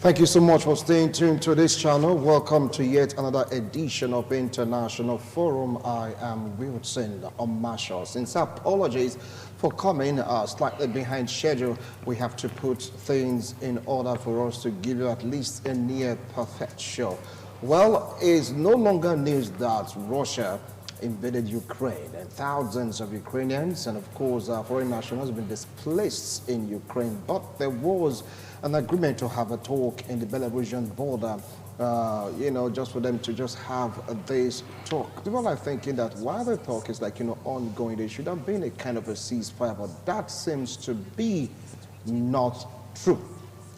Thank you so much for staying tuned to this channel. Welcome to yet another edition of International Forum. I am Wilson Marshall. Since apologies for coming slightly behind schedule, we have to put things in order for us to give you at least a near perfect show. Well, it's no longer news that Russia invaded Ukraine and thousands of Ukrainians and of course foreign nationals have been displaced in Ukraine, but there was an agreement to have a talk in the Belarusian border, just for them to just have this talk. People are thinking that while the talk is ongoing, there should have been a kind of a ceasefire, but that seems to be not true.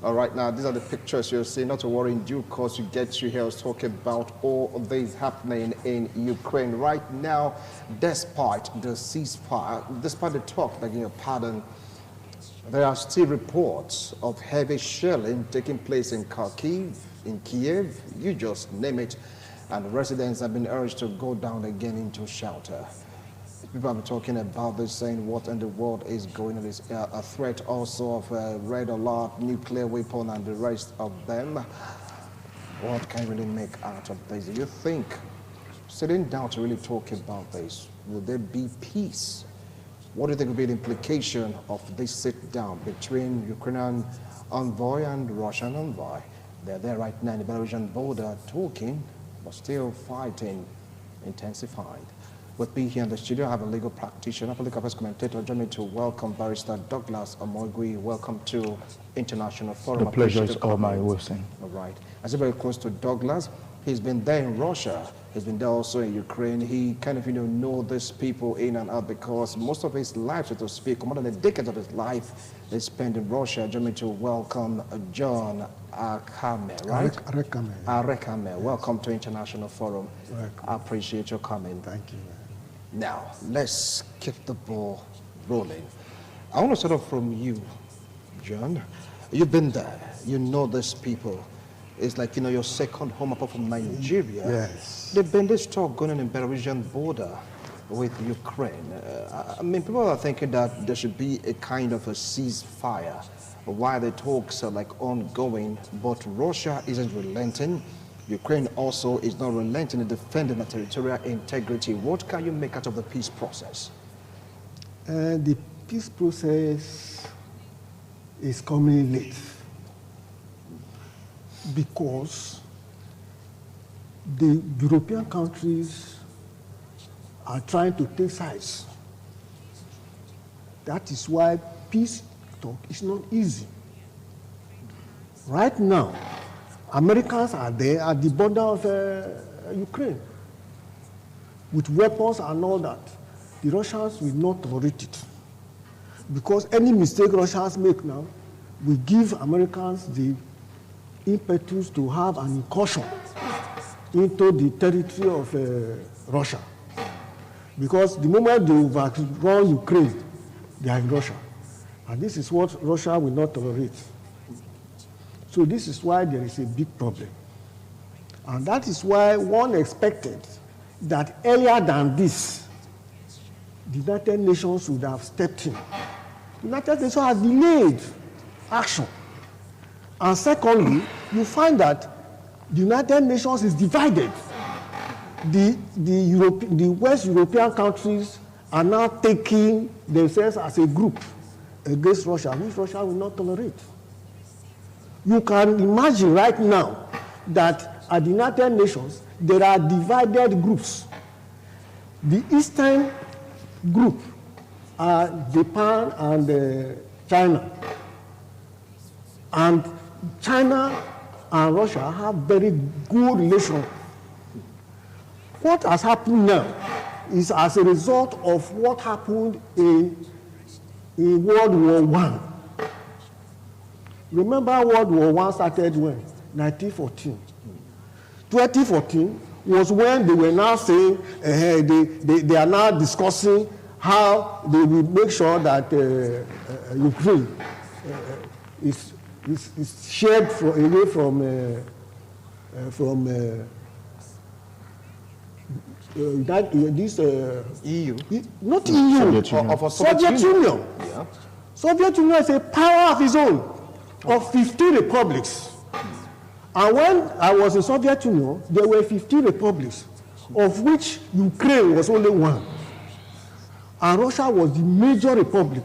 All right, now these are the pictures you're seeing. Not to worry, in due course, you get you here. I was talking about all of this happening in Ukraine right now, despite the ceasefire, despite the talk, begging your pardon. There are still reports of heavy shelling taking place in Kharkiv, in Kiev, you just name it, and residents have been urged to go down again into shelter. People have been talking about this, saying what in the world is going on. There's a threat also of red alert, nuclear weapon, and the rest of them. What can you really make out of this? Do you think, sitting down to really talk about this, will there be peace? What do you think will be the implication of this sit-down between Ukrainian envoy and Russian envoy? They're there right now in the Belarusian border talking, but still fighting intensified. With me here in the studio, I have a legal practitioner, political affairs commentator. Join me to welcome Barrister Douglas Omogui. Welcome to International Forum. The pleasure is all mine, Wilson. All right. I sit very close to Douglas. He's been there in Russia. He's been there also in Ukraine. He kind of, know these people in and out because most of his life, so to speak, more than a decade of his life is spent in Russia. Join me to welcome John Akame, right? Arekame. Welcome to International Forum. Welcome. I appreciate your coming. Thank you. Now, let's keep the ball rolling. I want to start off from you, John. You've been there. You know these people. It's like, your second home apart from Nigeria. Yes. There's been this talk going on in the Belarusian border with Ukraine. People are thinking that there should be a kind of a ceasefire while the talks are ongoing, but Russia isn't relenting. Ukraine also is not relenting in defending the territorial integrity. What can you make out of the peace process? The peace process is coming late because the European countries are trying to take sides. That is why peace talk is not easy. Right now, Americans are there at the border of Ukraine with weapons and all that. The Russians will not tolerate it because any mistake Russians make now will give Americans the impetus to have an incursion into the territory of Russia. Because the moment they overrun Ukraine, they are in Russia. And this is what Russia will not tolerate. So this is why there is a big problem. And that is why one expected that earlier than this, the United Nations would have stepped in. The United Nations has delayed action. And secondly, you find that the United Nations is divided. The West European countries are now taking themselves as a group against Russia, which Russia will not tolerate. You can imagine right now that at the United Nations, there are divided groups. The Eastern group are Japan and China. And China and Russia have very good relations. What has happened now is as a result of what happened in World War I. Remember World War I started when? 1914. 2014 was when they were now saying, they are now discussing how they will make sure that Ukraine is shared away from this EU? Not EU. Soviet Union. Yeah. Soviet Union is a power of its own, of 15 republics. And when I was in Soviet Union, there were 15 republics, of which Ukraine was only one. And Russia was the major republic.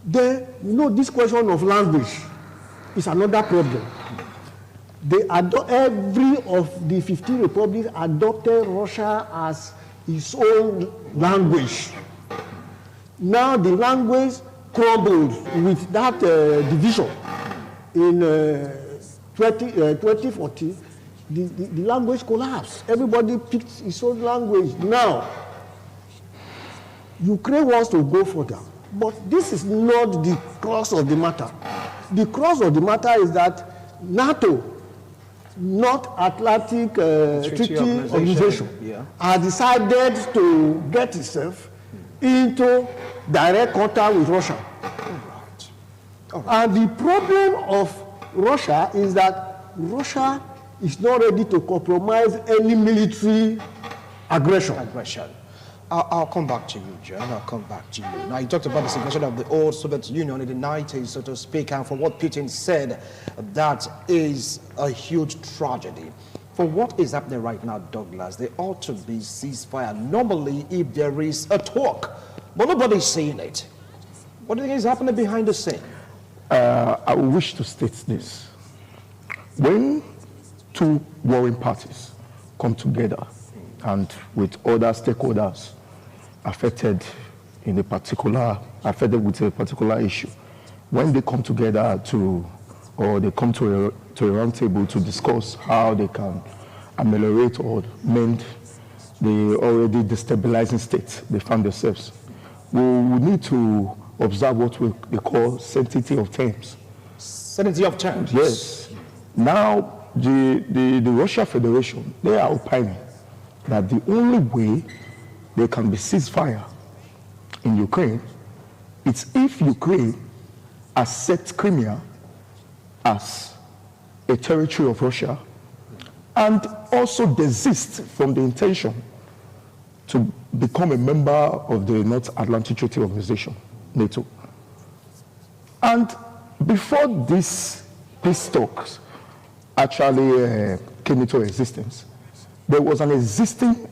Then, you know, this question of language is another problem. Every of the 15 republics adopted Russia as its own language. Now the language crumbled with that division in 2014. The language collapsed. Everybody picked its own language. Now, Ukraine wants to go further. But this is not the crux of the matter. The crux of the matter is that NATO, North Atlantic Treaty Organization, has decided to get itself into direct contact with Russia. All right. And the problem of Russia is that Russia is not ready to compromise any military aggression. I'll come back to you, John. I'll come back to you. Now, you talked about the situation of the old Soviet Union in the 90s, so to speak, and from what Putin said, that is a huge tragedy. For what is happening right now, Douglas, there ought to be ceasefire normally if there is a talk, but nobody's saying it. What do you think is happening behind the scene? I wish to state this. When two warring parties come together and with other stakeholders affected with a particular issue, when they come together or they come to a round table to discuss how they can ameliorate or mend the already destabilizing state they find themselves, we need to observe what we call sanctity of terms. Sanctity of terms? Yes. Now, the Russia Federation, they are opining that the only way there can be ceasefire in Ukraine is if Ukraine accepts Crimea as a territory of Russia and also desist from the intention to become a member of the North Atlantic Treaty Organization, NATO. And before these peace talks actually came into existence, there was an existing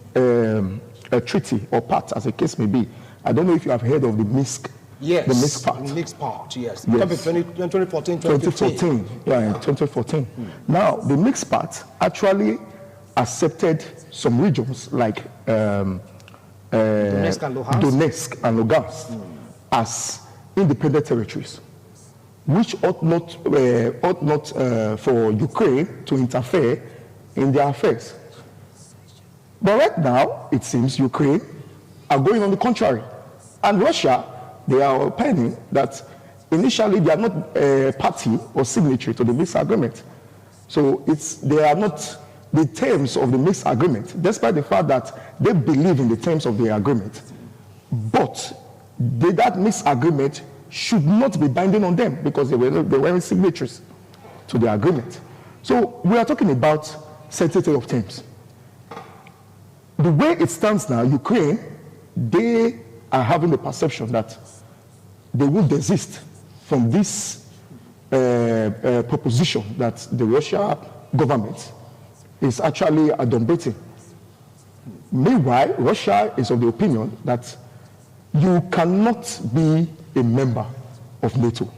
a treaty or part, as the case may be. I don't know if you have heard of the Minsk. Yes, the Minsk part. Minsk part, yes. Yes. 2014, 2015. Yeah, in 2014. Now, the Minsk part actually accepted some regions like Donetsk and Lugansk, as independent territories, which ought not for Ukraine to interfere in their affairs. But right now, it seems Ukraine are going on the contrary. And Russia, they are opining that initially they are not a party or signatory to the Minsk agreement. So they are not the terms of the Minsk agreement, despite the fact that they believe in the terms of the agreement. But that Minsk agreement should not be binding on them because they weren't signatories to the agreement. So we are talking about sanctity of terms. The way it stands now, Ukraine, they are having the perception that they will desist from this proposition that the Russian government is actually adumbrating. Meanwhile, Russia is of the opinion that you cannot be a member of NATO.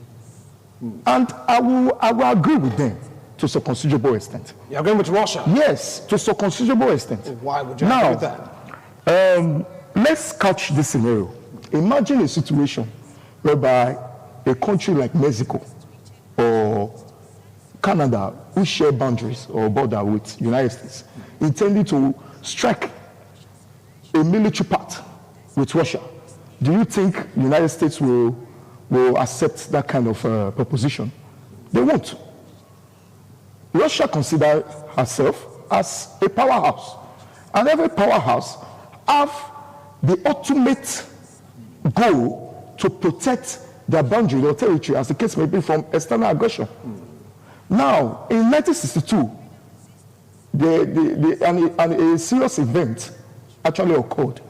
And I will agree with them to some considerable extent. You're agreeing with Russia? Yes, to some considerable extent. Why would you agree with that? Let's catch this scenario. Imagine a situation whereby a country like Mexico or Canada, who share boundaries or border with the United States, intending to strike a military pact with Russia. Do you think the United States will accept that kind of proposition? They won't. Russia considers herself as a powerhouse, and every powerhouse have the ultimate goal to protect their boundary or territory, as the case may be, from external aggression. Now, in 1962, a serious event actually occurred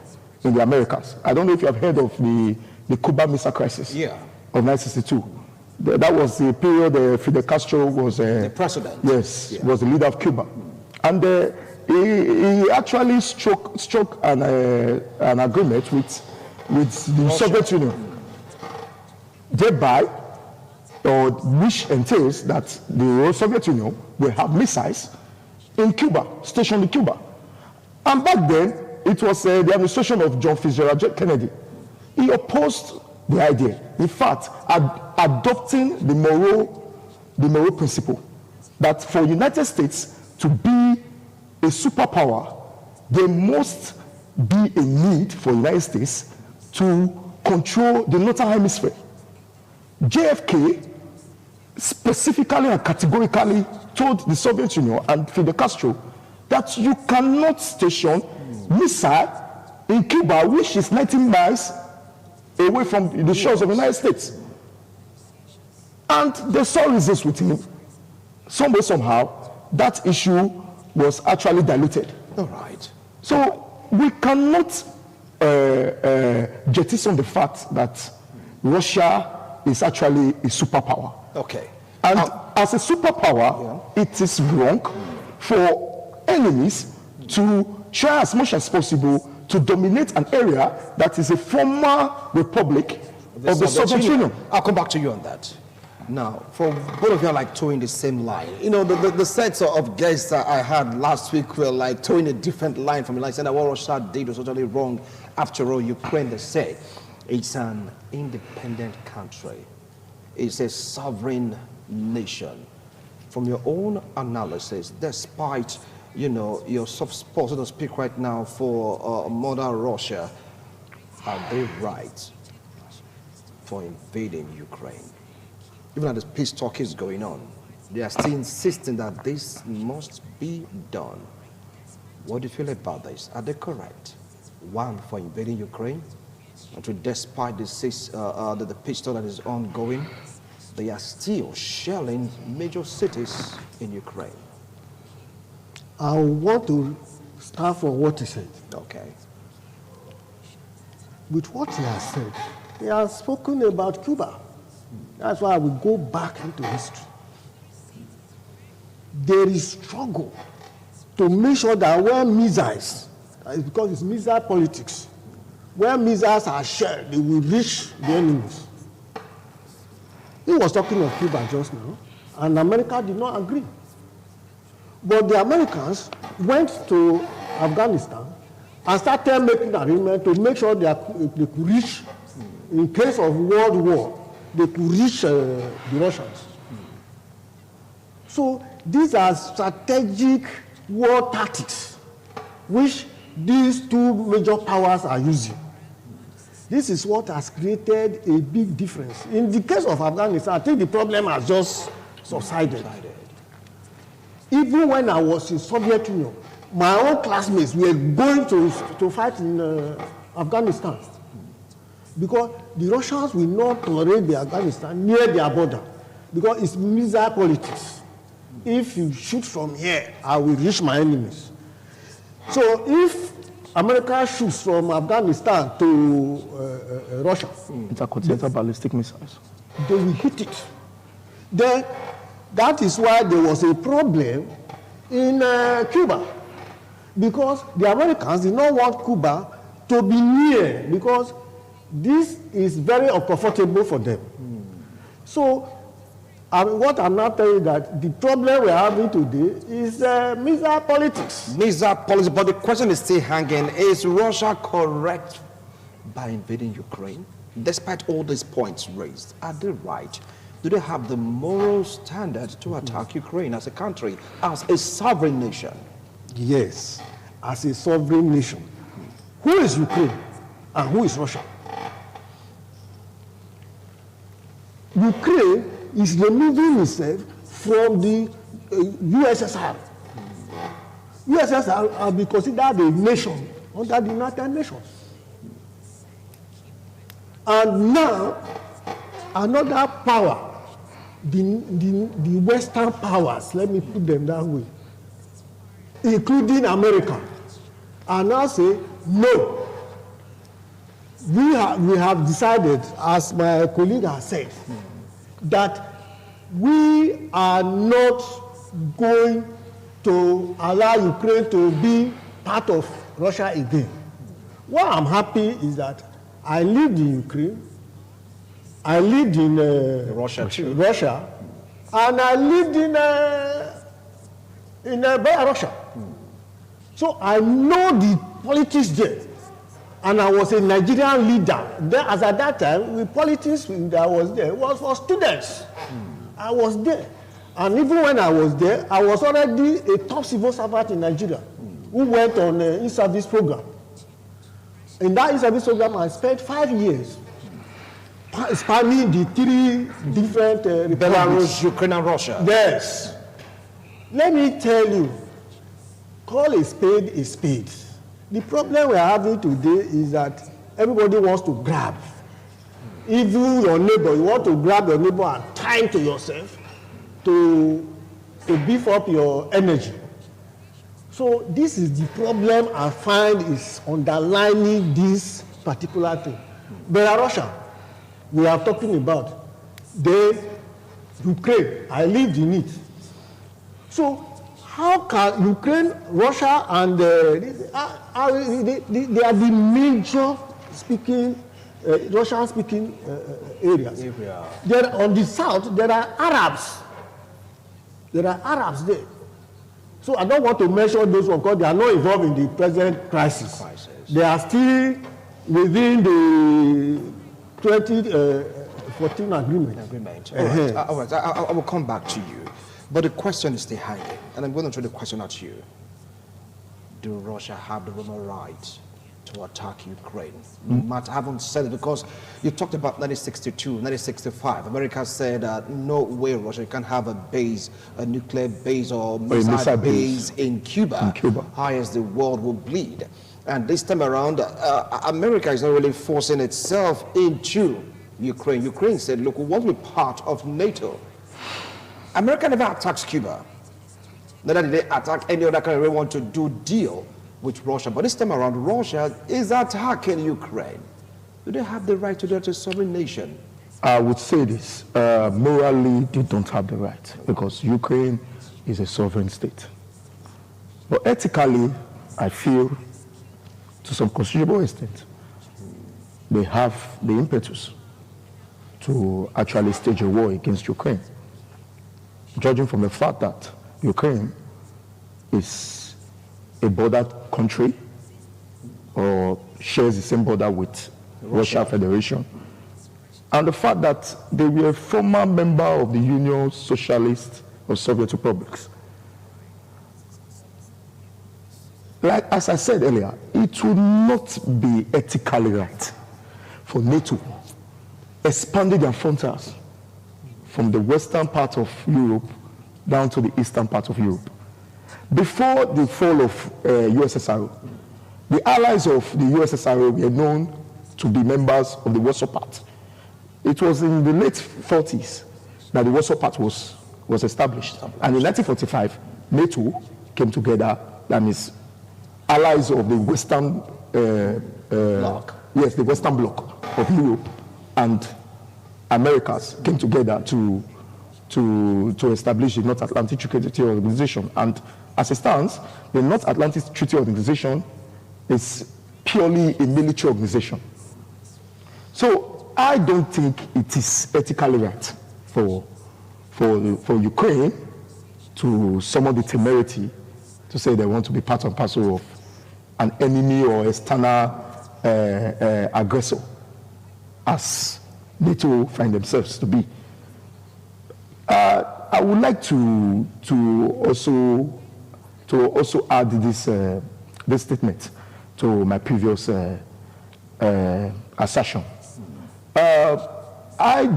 in the Americas. I don't know if you have heard of the Cuban Missile Crisis of 1962. That was the period Fidel Castro was the president. Yes, yeah. Was the leader of Cuba. And he actually struck an agreement with the Russia. Soviet Union, thereby, which entails that the Soviet Union will have missiles in Cuba, stationed in Cuba. And back then, it was the administration of John Fitzgerald Kennedy. He opposed the idea. In fact, adopting the Monroe principle that for United States to be a superpower, there must be a need for the United States to control the Northern Hemisphere. JFK specifically and categorically told the Soviet Union and Fidel Castro that you cannot station missile in Cuba, which is 19 miles away from the shores of the United States. And they saw reasons with him. Some way, somehow, that issue was actually diluted. All right. So we cannot jettison the fact that Russia is actually a superpower. Okay. And as a superpower, it is wrong for enemies to try as much as possible to dominate an area that is a former republic of the Soviet Union. I'll come back to you on that. Now, for both of you are like towing the same line. You know, the sets of guests that I had last week were like towing a different line from me, like saying that what Russia did was totally wrong. After all, Ukraine, they say, it's an independent country. It's a sovereign nation. From your own analysis, despite, you know, your soft spot, so to speak, right now for Mother Russia, are they right for invading Ukraine? Even as the peace talk is going on, they are still insisting that this must be done. What do you feel about this? Are they correct? One, for invading Ukraine, and to despite the peace talk that is ongoing, they are still shelling major cities in Ukraine. I want to start from what he said. Okay. With what he has said, he has spoken about Cuba. That's why we go back into history. There is struggle to make sure that when missiles, because it's missile politics, when missiles are shared, they will reach the enemies. He was talking of Cuba just now, and America did not agree. But the Americans went to Afghanistan and started making arrangements to make sure they could reach, in case of world war, they could reach the Russians. So these are strategic war tactics which these two major powers are using. This is what has created a big difference. In the case of Afghanistan, I think the problem has just subsided. Even when I was in Soviet Union, my own classmates were going to fight in Afghanistan. Because the Russians will not tolerate the Afghanistan near their border. Because it's missile politics. If you shoot from here, I will reach my enemies. So if America shoots from Afghanistan to Russia, intercontinental ballistic missiles, they will hit it. Then that is why there was a problem in Cuba. Because the Americans did not want Cuba to be near, because this is very uncomfortable for them. So what I'm not telling you that the problem we're having today is missile politics. Missile policy, but the question is still hanging. Is Russia correct by invading Ukraine? Despite all these points raised, are they right? Do they have the moral standard to attack Ukraine as a country, as a sovereign nation? Yes, as a sovereign nation. Who is Ukraine and who is Russia? Ukraine is removing itself from the USSR. USSR has been considered a nation under the United Nations. And now, another power, the Western powers, let me put them that way, including America, are now saying, no, we have decided, as my colleague has said, that we are not going to allow Ukraine to be part of Russia again. What I'm happy is that I lived in Ukraine, I lived in Russia, and I lived in Belarus. So I know the politics there. And I was a Nigerian leader. Then, as at that time, the politics that was there was for students. I was there. And even when I was there, I was already a top civil servant in Nigeria who went on an in-service program. In that in-service program, I spent 5 years spanning the 3 different Belarus, Ukraine, and Russia. Yes. Let me tell you, call a spade a spade. The problem we're having today is that everybody wants to grab. Even your neighbor, you want to grab your neighbor and tie him to yourself to beef up your energy. So this is the problem I find is underlining this particular thing. Belarus, we are talking about. Then Ukraine, I lived in it. So how can Ukraine, Russia, and they are the major speaking, Russian-speaking areas. There on the south, there are Arabs. There are Arabs there. So I don't want to mention those ones because they are not involved in the present crisis. They are still within the 2014 agreement. All right. I will come back to you. But the question is still hanging, and I'm going to throw the question at you. Do Russia have the moral right to attack Ukraine? I haven't said it because you talked about 1962, 1965. America said no way Russia can have a base, a nuclear base or missile base in Cuba. High as the world will bleed. And this time around, America is not really forcing itself into Ukraine. Ukraine said, look, we want to be part of NATO. America never attacks Cuba. Neither did they attack any other country they want to do deal with Russia. But this time around, Russia is attacking Ukraine. Do they have the right to do that to a sovereign nation? I would say this. Morally, they don't have the right because Ukraine is a sovereign state. But ethically, I feel, to some considerable extent, they have the impetus to actually stage a war against Ukraine. Judging from the fact that Ukraine is a border country or shares the same border with Russia Federation, and the fact that they were a former member of the Union Socialist of Soviet Republics. Like as I said earlier, it would not be ethically right for NATO expanding their frontiers from the western part of Europe down to the eastern part of Europe. Before the fall of USSR, the allies of the USSR were known to be members of the Warsaw Pact. It was in the late 40s that the Warsaw Pact was established. And in 1945, NATO came together, that means allies of the Western bloc. Yes, the Western bloc of Europe and Americas came together to establish the North Atlantic Treaty Organization. And as it stands, the North Atlantic Treaty Organization is purely a military organization. So I don't think it is ethically right for Ukraine to summon the temerity to say they want to be part and parcel of an enemy or external aggressor, as NATO find themselves to be. I would like to also add this statement to my previous assertion. I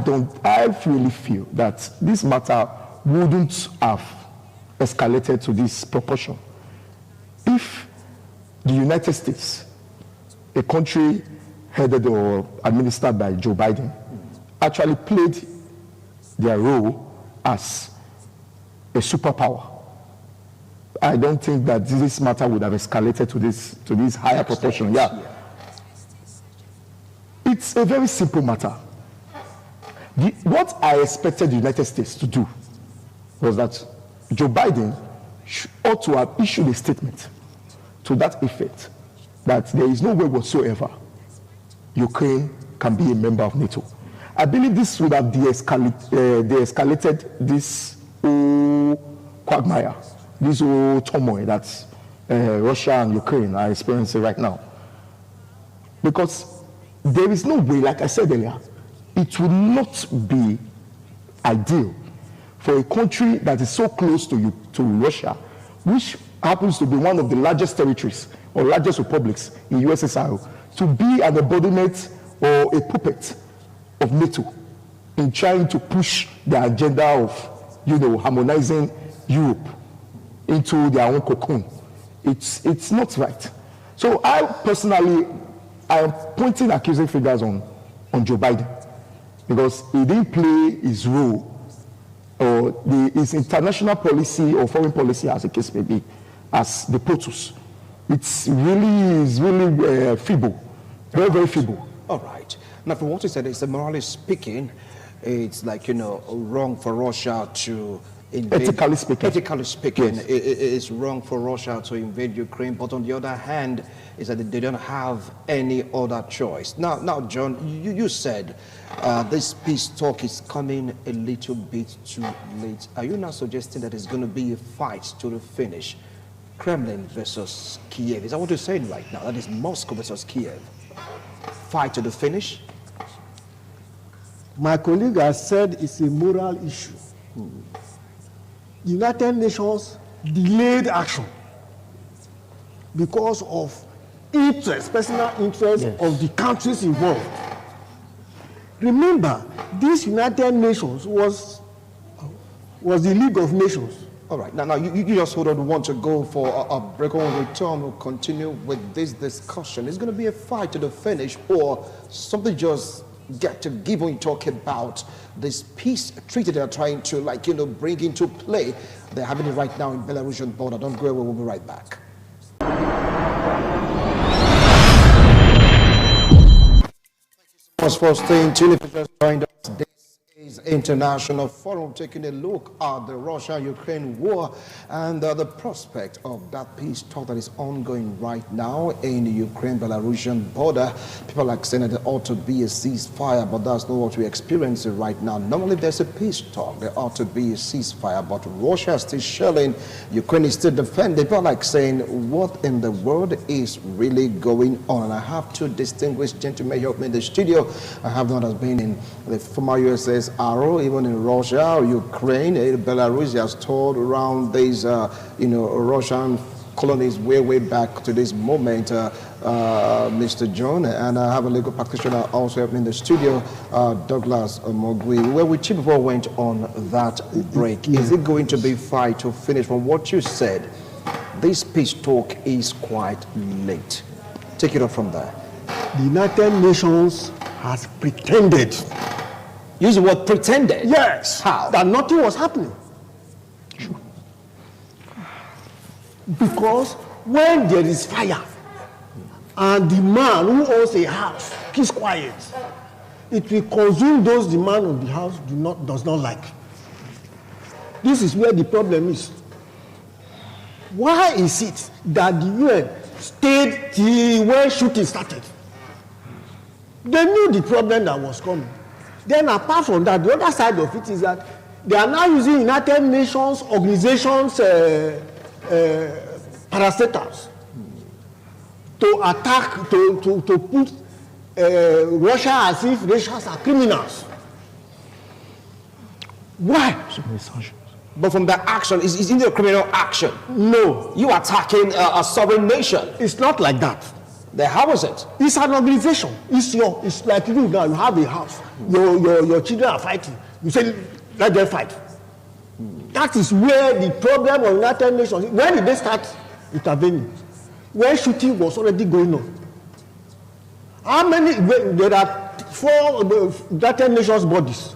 really feel that this matter wouldn't have escalated to this proportion if the United States, a country headed or administered by Joe Biden, actually played their role as a superpower. I don't think that this matter would have escalated to this higher proportion. Yeah. It's a very simple matter. What I expected the United States to do was that Joe Biden ought to have issued a statement to that effect, that there is no way whatsoever Ukraine can be a member of NATO. I believe this would have de-escalated this whole quagmire, this whole turmoil that Russia and Ukraine are experiencing right now. Because there is no way, like I said earlier, it would not be ideal for a country that is so close to Russia, which happens to be one of the largest territories or largest republics in USSR, to be an embodiment or a puppet of NATO in trying to push the agenda of, harmonizing Europe into their own cocoon. It's not right. So I am pointing accusing fingers on Joe Biden, because he didn't play his role or his international policy or foreign policy, as the case may be, as the POTUS. It's really feeble, very, very feeble. All right. Now, from what you said, it's morally speaking, it's like, wrong for Russia to invade. Ethically speaking, yes. It's wrong for Russia to invade Ukraine. But on the other hand, is that they don't have any other choice. Now, John, you said this peace talk is coming a little bit too late. Are you now suggesting that it's going to be a fight to the finish? Kremlin versus Kiev. Is that what you're saying right now? That is Moscow versus Kiev. Fight to the finish? My colleague has said it's a moral issue. United Nations delayed action because of personal interest of the countries involved. Remember, this United Nations was the League of Nations. All right. Now you just hold on. Want to go for a break. When we return, we'll continue with this discussion. It's going to be a fight to the finish, or something just get to give when you talk about this peace treaty they're trying to, bring into play. They're having it right now in Belarusian border. Don't go away. We'll be right back. Thank you so much for staying tuned. If you just joined us, International Forum, taking a look at the Russia-Ukraine war and the prospect of that peace talk that is ongoing right now in the Ukraine-Belarusian border. People are saying that there ought to be a ceasefire, but that's not what we're experiencing right now. Normally there's a peace talk, there ought to be a ceasefire, but Russia is still shelling, Ukraine is still defending. People are saying, what in the world is really going on? And I have two distinguished gentlemen here with me in the studio. I have one that's been in the former USS Arrow, even in Russia, Ukraine, Belarus has toured around these, Russian colonies way back to this moment, Mr. John, and I have a legal practitioner also helping in the studio, Douglas Mogui. Where we before went on that break, is it going to be fight to finish? From what you said, this peace talk is quite late. Take it up from there. The United Nations has pretended. Use the word pretended? Yes. How? That nothing was happening. Because when there is fire and the man who owns a house keeps quiet, it will consume those the man of the house does not like. This is where the problem is. Why is it that the UN stayed till when shooting started? They knew the problem that was coming. Then apart from that, the other side of it is that they are now using United Nations organizations parastatals to attack, to put Russia as if Russians are criminals. Why? But from that action, is it a criminal action? No. You attacking a sovereign nation. It's not like that. Then how is it? It's an organization. It's like you now. You have a house. Your children are fighting. You say, let them fight. That is where the problem of United Nations. When did they start intervening? When shooting was already going on. How many? There are 4 United Nations bodies.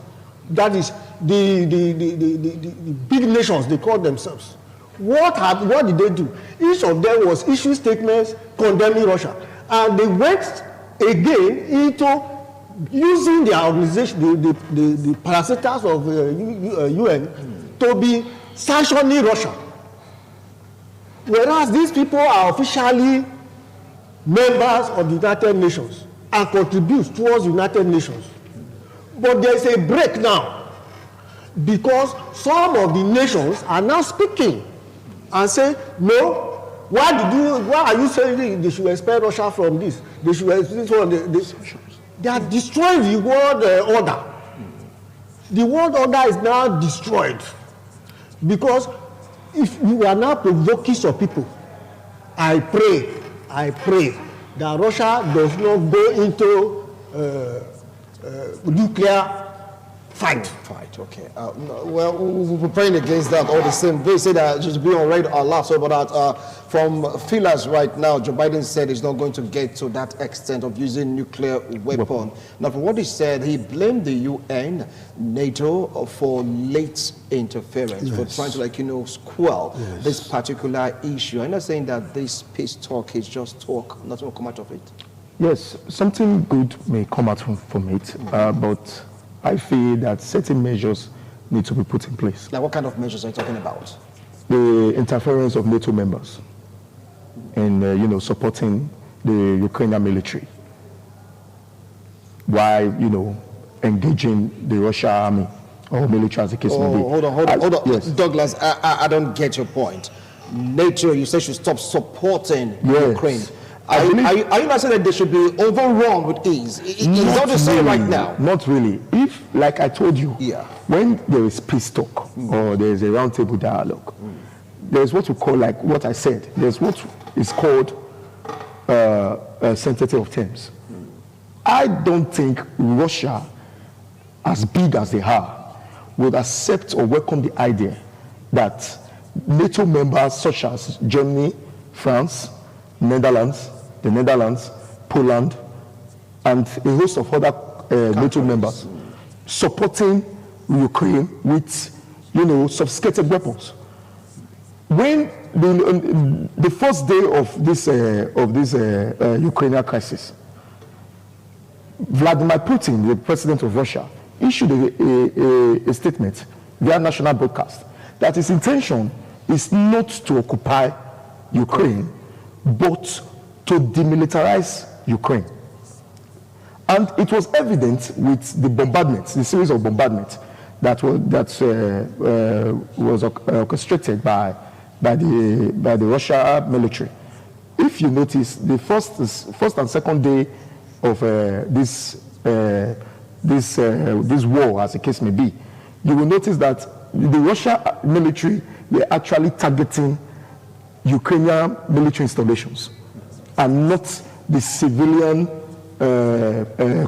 That is the big nations. They call themselves. What did they do? Each of them was issuing statements condemning Russia. And they went again into using their organization, the parasitas of UN, to be sanctioning Russia. Whereas these people are officially members of the United Nations and contribute towards United Nations. But there is a break now, because some of the nations are now speaking and say, no, why are you saying they should expel Russia from this? They should expel this. They are destroying the world order. The world order is now destroyed, because if you are now provoking some people, I pray that Russia does not go into nuclear fight. Okay. Well, we're praying against that all the same. They say that just be on red alert. So, but from feelers right now, Joe Biden said he's not going to get to that extent of using nuclear weapon. Now, from what he said, he blamed the UN, NATO for late interference, for trying to, squell this particular issue. I'm not saying that this peace talk is just talk, nothing will come out of it. Yes, something good may come out from it, but I feel that certain measures need to be put in place. Now, what kind of measures are you talking about? The interference of NATO members in, supporting the Ukrainian military while, engaging the Russian army or military, as the case may be. Hold on. Yes. Douglas, I don't get your point. NATO, you say, should stop supporting Ukraine. Are you not saying that they should be overrun with ease? Is that what you're saying right now? Not really. If, like I told you, when there is peace talk or there is a roundtable dialogue, there's what we call, like what I said, there's what is called sanctity of terms. I don't think Russia, as big as they are, would accept or welcome the idea that NATO members such as Germany, France, the Netherlands, Poland, and a host of other NATO members supporting Ukraine with, sophisticated weapons. When the first day of this Ukrainian crisis, Vladimir Putin, the president of Russia, issued a statement via national broadcast that his intention is not to occupy Ukraine, but to demilitarize Ukraine. And it was evident with the bombardments, the series of bombardments that was orchestrated by the Russia military. If you notice, the first and second day of this war, as the case may be, you will notice that the Russian military were actually targeting Ukrainian military installations and not the civilian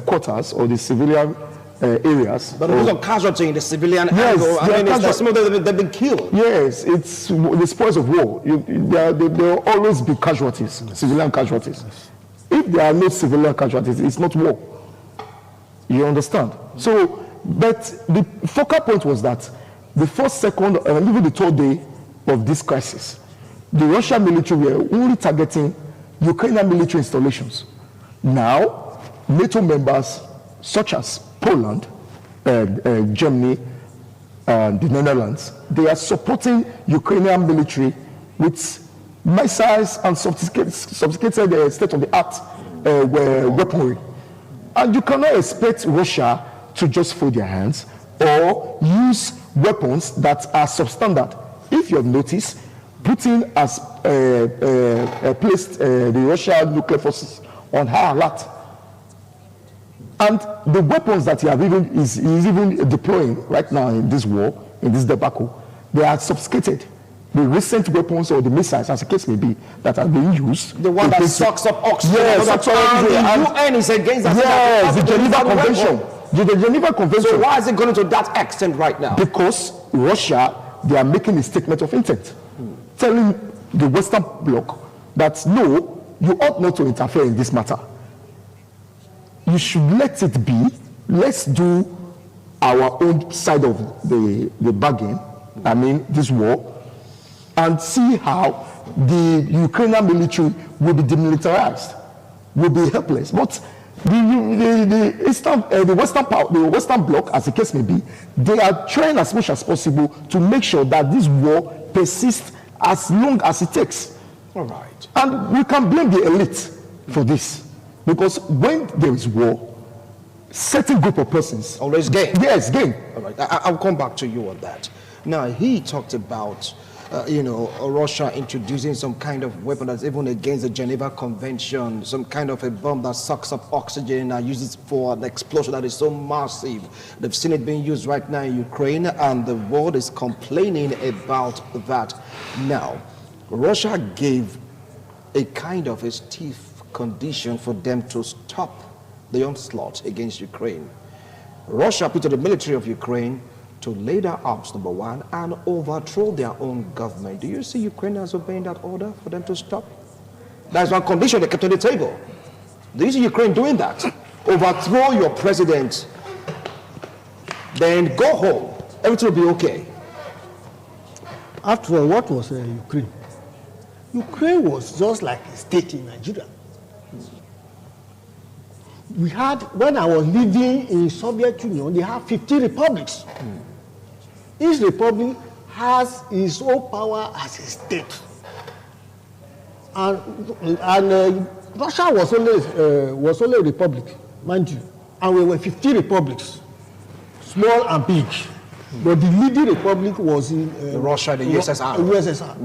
quarters or the civilian areas. But those are casualties in the civilian angle. I mean, some of them they've been killed. Yes, it's the spoils of war. There will always be casualties, civilian casualties. If there are no civilian casualties, it's not war. You understand? So, but the focal point was that the first, second, and even the third day of this crisis, the Russian military were only targeting Ukrainian military installations. Now, NATO members such as Poland, Germany, and the Netherlands, they are supporting Ukrainian military with missiles and sophisticated state-of-the-art weaponry. And you cannot expect Russia to just fold their hands or use weapons that are substandard. If you have noticed, Putin has placed the Russian nuclear forces on high alert. And the weapons that he is even deploying right now in this war, in this debacle, they are sophisticated. The recent weapons or the missiles, as the case may be, that are being used. The one that sucks up oxygen. Yes, the UN is against that. Yes, the Geneva Convention. The Geneva Convention. So why is it going to that extent right now? Because Russia, they are making a statement of intent, telling the Western Bloc that no, you ought not to interfere in this matter. You should let it be. Let's do our own side of the bargain, I mean this war, and see how the Ukrainian military will be demilitarized, will be helpless. But The Western Bloc, as the case may be, they are trying as much as possible to make sure that this war persists as long as it takes. All right. And we can blame the elite for this, because when there is war, certain group of persons always gain. Yes, gain. All right. I'll come back to you on that. Now, he talked about Russia introducing some kind of weapon that's even against the Geneva Convention, some kind of a bomb that sucks up oxygen and uses for an explosion that is so massive. They've seen it being used right now in Ukraine, and the world is complaining about that. Now, Russia gave a kind of a stiff condition for them to stop the onslaught against Ukraine. Russia put to the military of Ukraine to lay their arms, number one, and overthrow their own government. Do you see Ukrainians obeying that order for them to stop? That's one condition they kept on the table. Do you see Ukraine doing that? Overthrow your president, then go home. Everything will be okay. After all, what was Ukraine? Ukraine was just like a state in Nigeria. We had, when I was living in Soviet Union, they had 50 republics. Each republic has its own power as a state. And Russia was only a republic, mind you. And we were 50 republics, small and big. But the leading republic was in Russia, the USSR. USSR.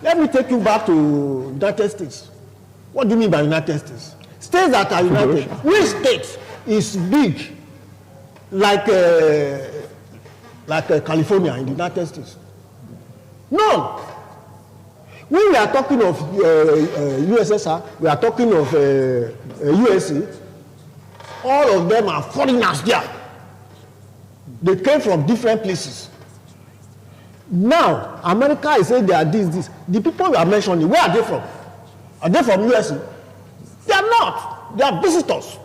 Let me take you back to United States. What do you mean by United States? States that are united. Which state is big like California in the United States? None. When we are talking of USSR, we are talking of USA, all of them are foreigners there. They came from different places. Now, America is saying they are this. The people you are mentioning, where are they from? Are they from USA? They are not. They are visitors.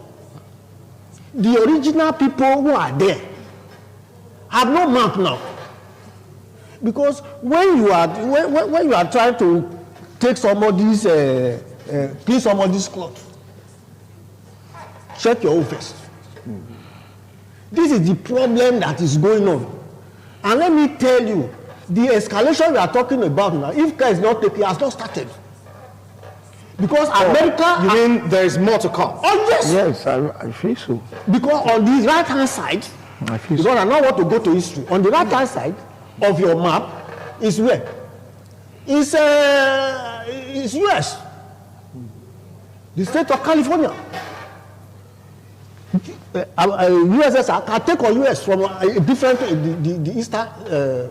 The original people who are there have no map now. Because when you are trying to take somebody's clean somebody's clothes, check your own first. This is the problem that is going on. And let me tell you, the escalation we are talking about now, if care is not taken, has not started. Because America... You mean there is more to come? Oh, yes. Yes, I feel so. Because on the right-hand side, I feel because I now want to go to history, on the right-hand side of your map is where? It's US. The state of California. USSR can take on US from a different, the eastern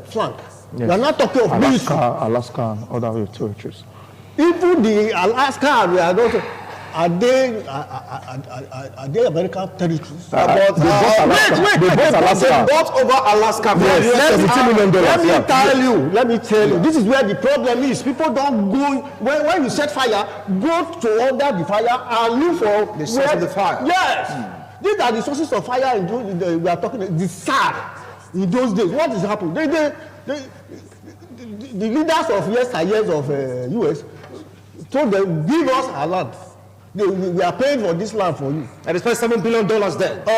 flank. Yes. We are not talking of Alaska and other territories. Even the Alaska, we are not. Are they American territories? They bought over Alaska. Let me tell you. This is where the problem is. People don't go when you set fire. Go to under the fire and look for the source of the fire. Yes, these are the sources of fire. We are talking the SAR in those days. What is happening? The leaders of yesteryears of US told them, give us our land. We are paying for this land for you. And they spent $7 billion then. I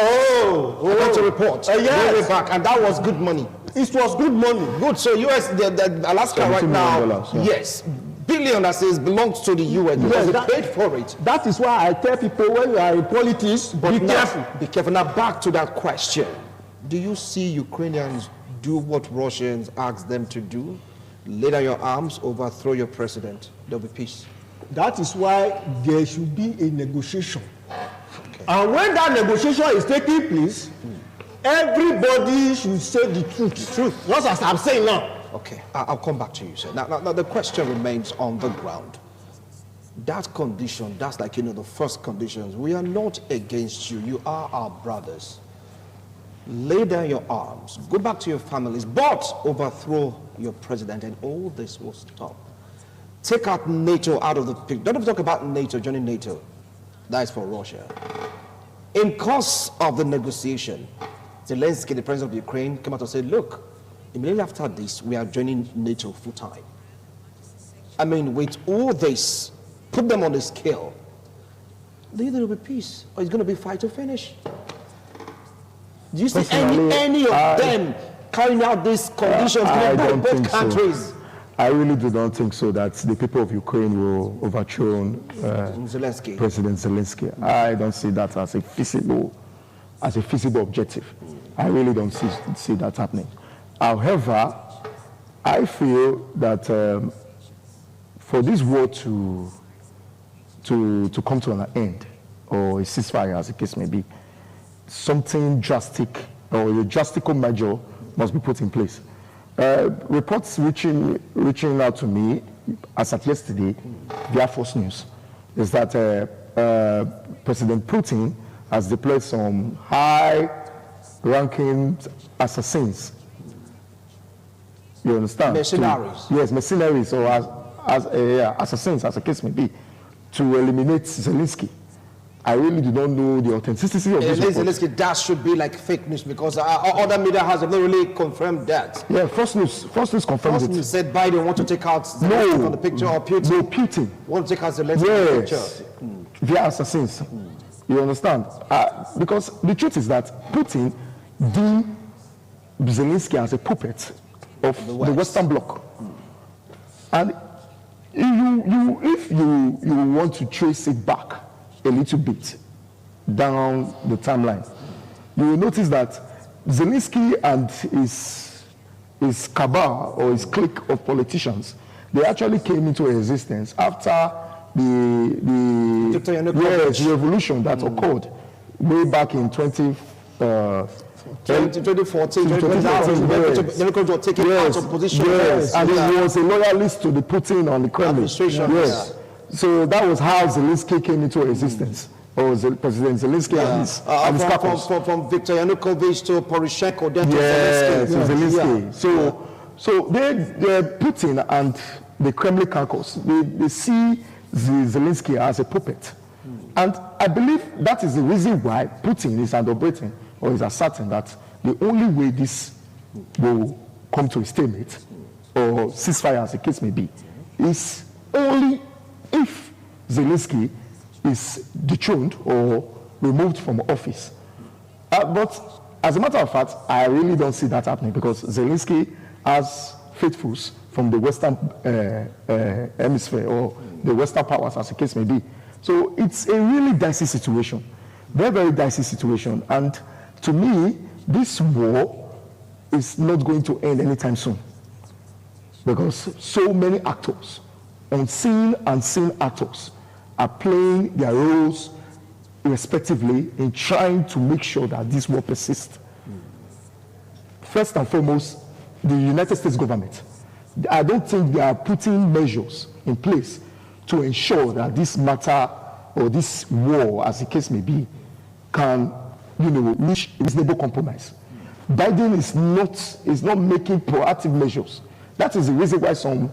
got to report. Yes. Way back, and that was good money. It was good money. Good. So US, the Alaska right now, yeah. yes, billion that says belongs to the US because they paid for it. That is why I tell people when you are in politics, be careful. Be careful. Now back to that question. Do you see Ukrainians do what Russians ask them to do? Lay down your arms, overthrow your president. There'll be peace. That is why there should be a negotiation. Okay. And when that negotiation is taking place, everybody should say the truth. Just as I'm saying now. Okay, I'll come back to you, sir. Now the question remains on the ground. That condition, that's like, the first conditions. We are not against you. You are our brothers. Lay down your arms. Go back to your families, but overthrow your president, and all this will stop. Take out NATO out of the picture. Don't even talk about NATO, joining NATO. That is for Russia. In course of the negotiation, Zelensky, the president of Ukraine, came out and said, look, immediately after this, we are joining NATO full time. I mean, with all this, put them on the scale. Either there will be peace or it's going to be fight to finish. Do you see Personally, any of them carrying out these conditions I by don't both think countries? So. I really do not think so that the people of Ukraine will overthrow Zelensky. President Zelensky. I don't see that as a feasible objective. I really don't see that happening. However, I feel that for this war to come to an end, or a ceasefire as the case may be, something drastic or a drastical measure must be put in place. Reports reaching out to me as of yesterday via Fox News is that President Putin has deployed some high-ranking assassins. You understand? Mercenaries. Yes, mercenaries or assassins, as the case may be, to eliminate Zelensky. I really do not know the authenticity of this report. Zelensky, that should be like fake news because other media has not really confirmed that. Yeah, Fox News confirmed Fox it. News said Biden want to take out Zelensky from the picture, or Putin. No, Putin Want to take out Zelensky from the picture. Via assassins. You understand? Because the truth is that Putin deemed Zelensky as a puppet of the Western Bloc. And if you want to trace it back a little bit down the timeline, you will notice that Zelensky and his cabal or his clique of politicians, they actually came into existence after the revolution that occurred way back in 2014, Yanukovych was taken out of position. Yes, and he was a loyalist to the Putin and the Kremlin. Yes. So that was how Zelensky came into existence, or President Zelensky and his couples. From Viktor Yanukovych to Poroshenko, then to Zelensky. So Putin and the Kremlin caucus, they see Zelensky as a puppet. And I believe that is the reason why Putin is advocating or is asserting that the only way this will come to a stalemate or ceasefire as the case may be is only if Zelensky is dethroned or removed from office. But as a matter of fact, I really don't see that happening because Zelensky has faithfuls from the Western hemisphere or the Western powers as the case may be. So it's a really dicey situation, very, very dicey situation. And to me, this war is not going to end anytime soon because so many actors, unseen and seen actors, are playing their roles respectively in trying to make sure that this war persists. First and foremost, the United States government. I don't think they are putting measures in place to ensure that this matter or this war, as the case may be, can, reach reasonable compromise. Biden is not making proactive measures. That is the reason why some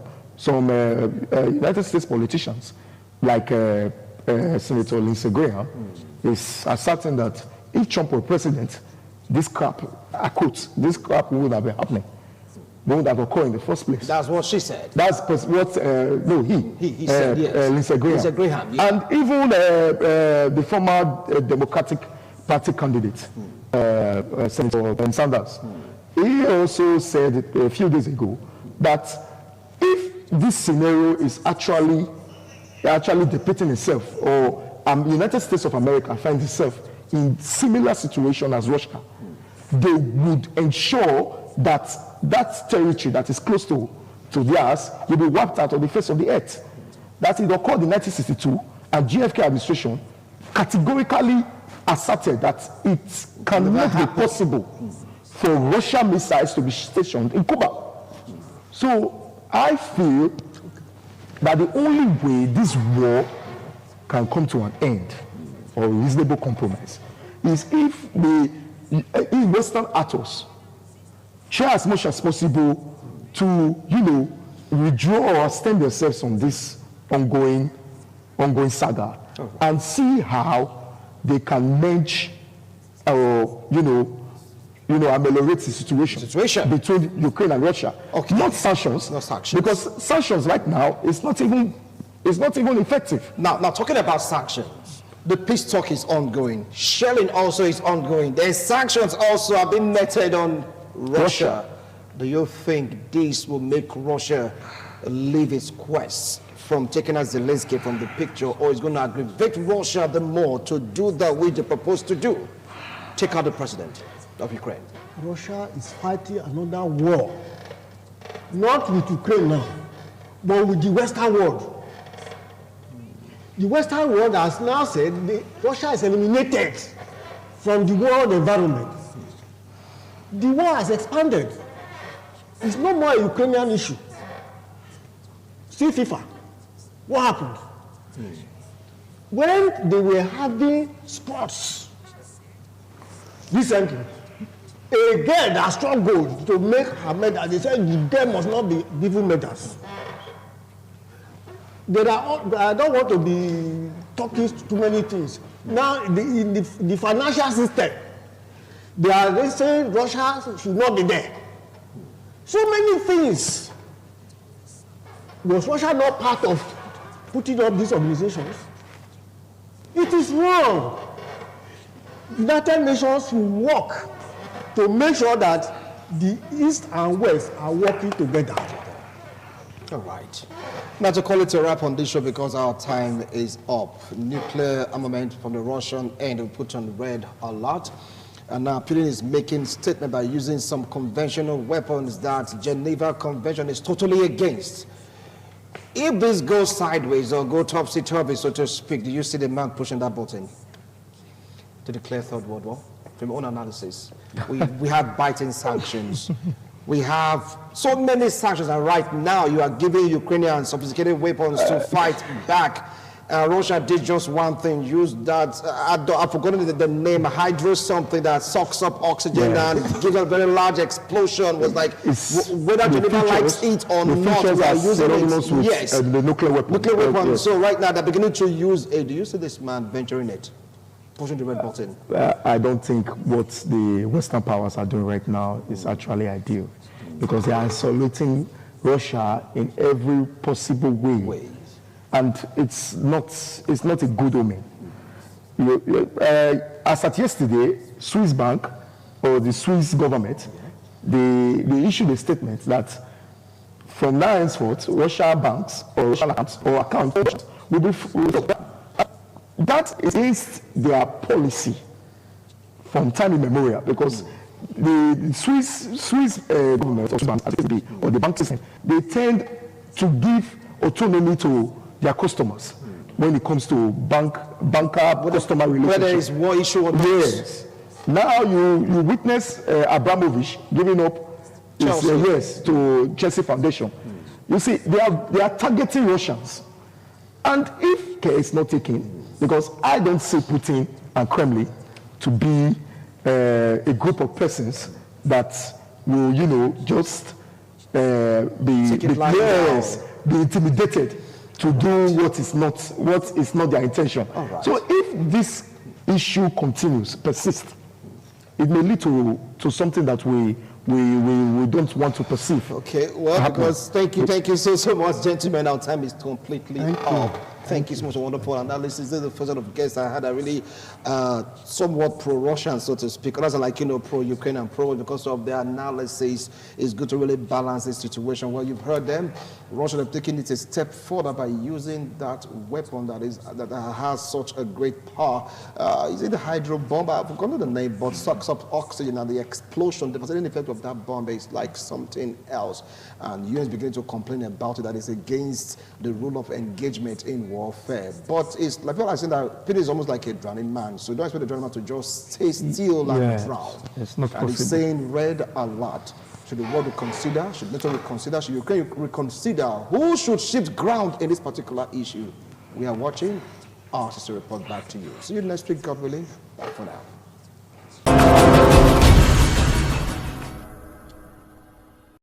United States politicians, like Senator Lindsey Graham, is asserting that if Trump were president, this crap, I quote, this crap would have been happening. Won't have occurred in the first place. That's what she said. That's what, he said, yes. Lindsey Graham. Lindsey Graham, yeah. And even the former Democratic Party candidate, Senator Ben Sanders, he also said a few days ago that if this scenario is actually depicting itself, or United States of America finds itself in similar situation as Russia, they would ensure that that territory that is close to theirs will be wiped out of the face of the earth. That it occurred in 1962, and GFK administration categorically asserted that it cannot be possible for Russian missiles to be stationed in Cuba. So I feel that the only way this war can come to an end or a reasonable compromise is if Western actors try as much as possible to, withdraw or abstain themselves from this ongoing saga, and see how they can manage or, ameliorate the situation between Ukraine and Russia. Okay. Not sanctions. Because sanctions right now is not even effective. Now talking about sanctions, The peace talk is ongoing. Shelling also is ongoing. The sanctions also have been meted on Russia. Do you think this will make Russia leave its quest from taking out Zelensky from the picture, or is going to aggravate Russia the more to do that which they propose to do? Take out the president of Ukraine. Russia is fighting another war, not with Ukraine now, but with the Western world. The Western world has now said Russia is eliminated from the world environment. The war has expanded. It's no more a Ukrainian issue. See FIFA. What happened? When they were having sports recently, a girl that struggled to make her medal, they said the girl must not be given medals. I don't want to be talking too many things. Now, in the financial system, they are saying Russia should not be there. So many things. Was Russia not part of putting up these organizations? It is wrong. United Nations will work to make sure that the East and West are working together. All right. Now to call it a wrap on this show because our time is up. Nuclear armament from the Russian end will put on red alert. And now Putin is making statement by using some conventional weapons that Geneva Convention is totally against. If this goes sideways or go topsy-turvy, so to speak, do you see the man pushing that button to declare Third World War? From your own analysis, we have biting sanctions. We have so many sanctions, and right now you are giving Ukrainians sophisticated weapons to fight back. Russia did just one thing, use that, I've forgotten the name, hydro something that sucks up oxygen and gives a very large explosion. Was like, whether Geneva likes it or not, we are using it. Yes, the nuclear weapon. Nuclear weapon. Yes. So right now they're beginning to use it. Do you see this man venturing it? Pushing the red button? I don't think what the Western powers are doing right now is actually ideal, because they are isolating Russia in every possible way. And it's not a good omen. As at yesterday, Swiss Bank or the Swiss government, they issued a statement that from now henceforth, Russian banks or Russian accounts or accounts will be that is against their policy from time immemorial, because the Swiss government or the bank system, they tend to give autonomy to their customers when it comes to banker-customer relationship. Whether it's war issue or not. Yes. Now you witness Abramovich giving up his, to Chelsea Foundation. You see, they are targeting Russians. And if care is not taken, because I don't see Putin and Kremlin to be a group of persons that will, just be intimidated to do what is not their intention. Right. So if this issue persists, it may lead to something that we don't want to perceive. Okay, well, because thank you so much, gentlemen. Our time is completely up. Thank you so much for wonderful analysis. This is the first set of guests I had. I really somewhat pro-Russian, so to speak. Others are like, pro-Ukraine and pro because of their analysis. It's good to really balance the situation. Well, you've heard them. Russia have taken it a step further by using that weapon that has such a great power. Is it the hydro bomb? I've forgotten the name, but sucks up oxygen, and the explosion, the devastating effect of that bomb is like something else. And US beginning to complain about it, that it's against the rule of engagement in warfare. But it's like people are saying that Peter is almost like a drowning man, so don't expect the drowning man to just stay still and drown. It's not possible. And he's saying red alert. Should the world reconsider? Should NATO reconsider? Should Ukraine reconsider? Who should shift ground in this particular issue? We are watching. Our sister report back to you. See you next week, God willing. Bye for now.